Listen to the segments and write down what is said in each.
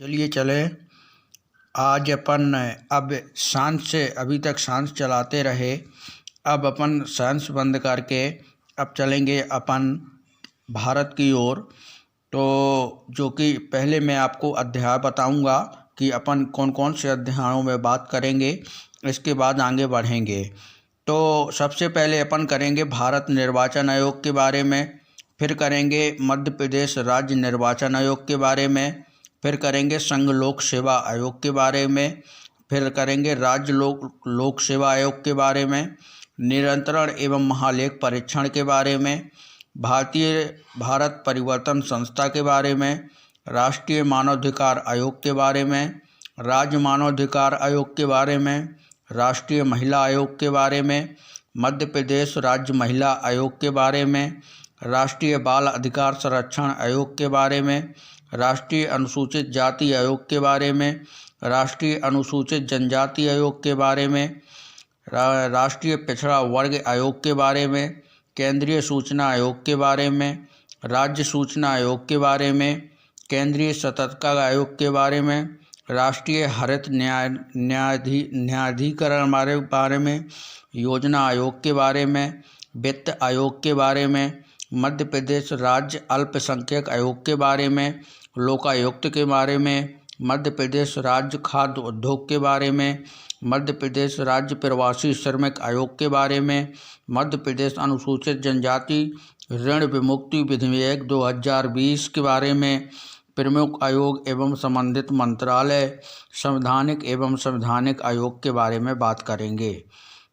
चलिए चले। आज अपन अब सांस से अभी तक सांस चलाते रहे। अब अपन सांस बंद करके अब चलेंगे अपन भारत की ओर। तो जो कि पहले मैं आपको अध्याय बताऊंगा कि अपन कौन कौन से अध्यायों में बात करेंगे, इसके बाद आगे बढ़ेंगे। तो सबसे पहले अपन करेंगे भारत निर्वाचन आयोग के बारे में, फिर करेंगे मध्य प्रदेश राज्य निर्वाचन आयोग के बारे में, फिर करेंगे संघ लोक सेवा आयोग के बारे में, फिर करेंगे राज्य लोक सेवा आयोग के बारे में, नियंत्रण एवं महालेख परीक्षण के बारे में, भारत परिवर्तन संस्था के बारे में, राष्ट्रीय मानवाधिकार आयोग के बारे में, राज्य मानवाधिकार आयोग के बारे में, राष्ट्रीय महिला आयोग के बारे में, मध्य प्रदेश राज्य महिला आयोग के बारे में, राष्ट्रीय बाल अधिकार संरक्षण आयोग के बारे में, राष्ट्रीय अनुसूचित जाति आयोग के बारे में, राष्ट्रीय अनुसूचित जनजाति आयोग के बारे में, राष्ट्रीय पिछड़ा वर्ग आयोग के बारे में, केंद्रीय सूचना आयोग के बारे में, राज्य सूचना आयोग के बारे में, केंद्रीय सतर्कता आयोग के बारे में, राष्ट्रीय हरित न्यायाधिकरण बारे में, योजना आयोग के बारे में, वित्त आयोग के बारे में, मध्य प्रदेश राज्य अल्पसंख्यक आयोग के बारे में, लोकायुक्त के बारे में, मध्य प्रदेश राज्य खाद्य उद्योग के बारे में, मध्य प्रदेश राज्य प्रवासी श्रमिक आयोग के बारे में, मध्य प्रदेश अनुसूचित जनजाति ऋण विमुक्ति विधेयक 2020 के बारे में, प्रमुख आयोग एवं संबंधित मंत्रालय संवैधानिक एवं संवैधानिक आयोग के बारे में बात करेंगे।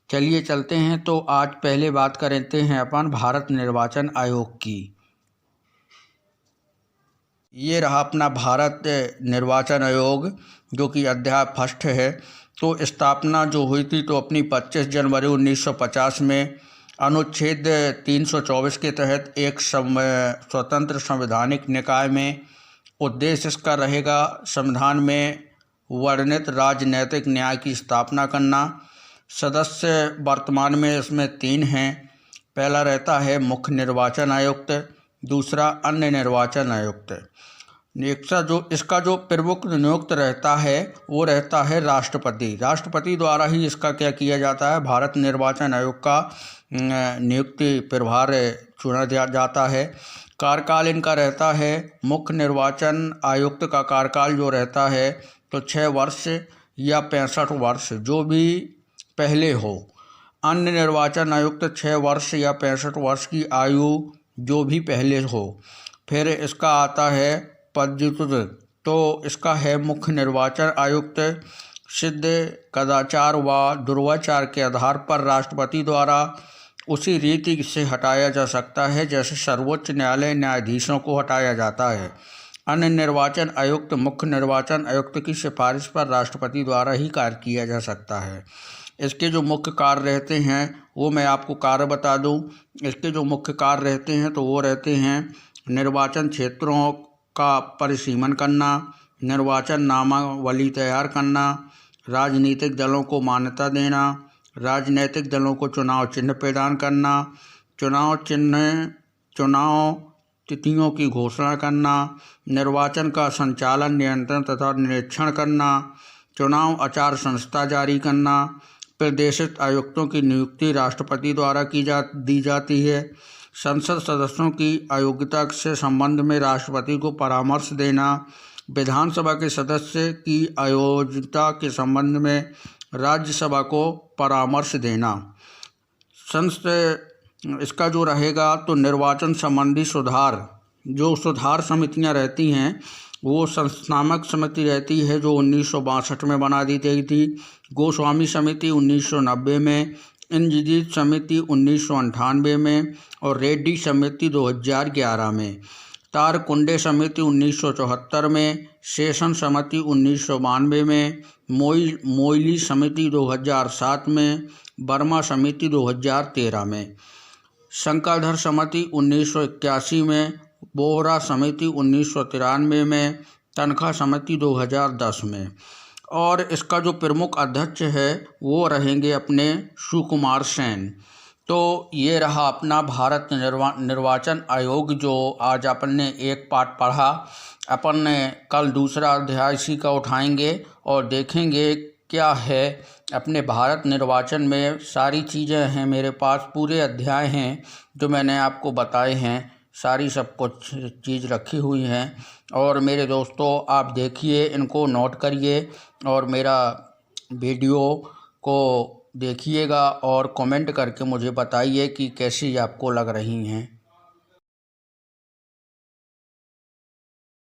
चलिए चलते हैं। तो आज पहले बात करते हैं अपन भारत निर्वाचन आयोग की। ये रहा अपना भारत निर्वाचन आयोग, जो कि अध्याय फर्स्ट है। तो स्थापना जो हुई थी तो अपनी 25 जनवरी 1950 में अनुच्छेद 324 के तहत एक स्वतंत्र संवैधानिक निकाय में। उद्देश्य इसका रहेगा संविधान में वर्णित राजनीतिक न्याय की स्थापना करना। सदस्य वर्तमान में इसमें 3 हैं। पहला रहता है मुख्य निर्वाचन आयुक्त, दूसरा अन्य निर्वाचन आयुक्त। इसका जो प्रमुख नियुक्त रहता है वो रहता है राष्ट्रपति। राष्ट्रपति द्वारा ही इसका क्या किया जाता है, भारत निर्वाचन आयोग का नियुक्ति प्रभार चुना जाता है। कार्यकाल इनका रहता है, मुख्य निर्वाचन आयुक्त का कार्यकाल जो रहता है तो 6 वर्ष या 65 वर्ष, जो भी पहले हो। अन्य निर्वाचन आयुक्त 6 वर्ष या 65 वर्ष की आयु जो भी पहले हो। फिर इसका आता है पदच्युत, तो इसका है मुख्य निर्वाचन आयुक्त। सिद्ध कदाचार व दुर्व्याचार के आधार पर राष्ट्रपति द्वारा उसी रीति से हटाया जा सकता है जैसे सर्वोच्च न्यायालय न्यायाधीशों को हटाया जाता है। अन्य निर्वाचन आयुक्त मुख्य निर्वाचन आयुक्त की सिफारिश पर राष्ट्रपति द्वारा ही कार्य किया जा सकता है। इसके जो मुख्य कार्य रहते हैं वो मैं आपको कार्य बता दूं। इसके जो मुख्य कार्य रहते हैं तो वो रहते हैं निर्वाचन क्षेत्रों का परिसीमन करना, निर्वाचन नामावली तैयार करना, राजनीतिक दलों को मान्यता देना, राजनीतिक दलों को चुनाव चिन्ह प्रदान करना, चुनाव तिथियों की घोषणा करना, निर्वाचन का संचालन नियंत्रण तथा निरीक्षण करना, चुनाव आचार संहिता जारी करना, प्रदेशित आयुक्तों की नियुक्ति राष्ट्रपति द्वारा दी जाती है, संसद सदस्यों की अयोग्यता से संबंध में राष्ट्रपति को परामर्श देना, विधानसभा के सदस्य की अयोग्यता के संबंध में राज्यसभा को परामर्श देना। इसका जो रहेगा तो निर्वाचन संबंधी सुधार समितियां रहती हैं वो संस्थात्मक समिति रहती है जो 1962 में बना दी गई थी, गोस्वामी समिति 1990 में, इंद्रजीत समिति 1998 में और रेड्डी समिति 2011 में, तारकुंडे समिति 1974 में, शेषन समिति 1992 में, मोइली समिति 2007 में, वर्मा समिति 2013 में, शंकरधर समिति 1981 में, बोहरा समिति 1993 में, तनखा समिति 2010 में। और इसका जो प्रमुख अध्यक्ष है वो रहेंगे अपने सुकुमार सेन। तो ये रहा अपना भारत निर्वाचन आयोग, जो आज अपन ने एक पार्ट पढ़ा। अपन कल दूसरा अध्याय इसी का उठाएंगे और देखेंगे क्या है अपने भारत निर्वाचन में। सारी चीज़ें हैं मेरे पास, पूरे अध्याय हैं जो मैंने आपको बताए हैं, सारी सब कुछ चीज़ रखी हुई हैं। और मेरे दोस्तों आप देखिए, इनको नोट करिए और मेरा वीडियो को देखिएगा और कमेंट करके मुझे बताइए कि कैसी आपको लग रही हैं।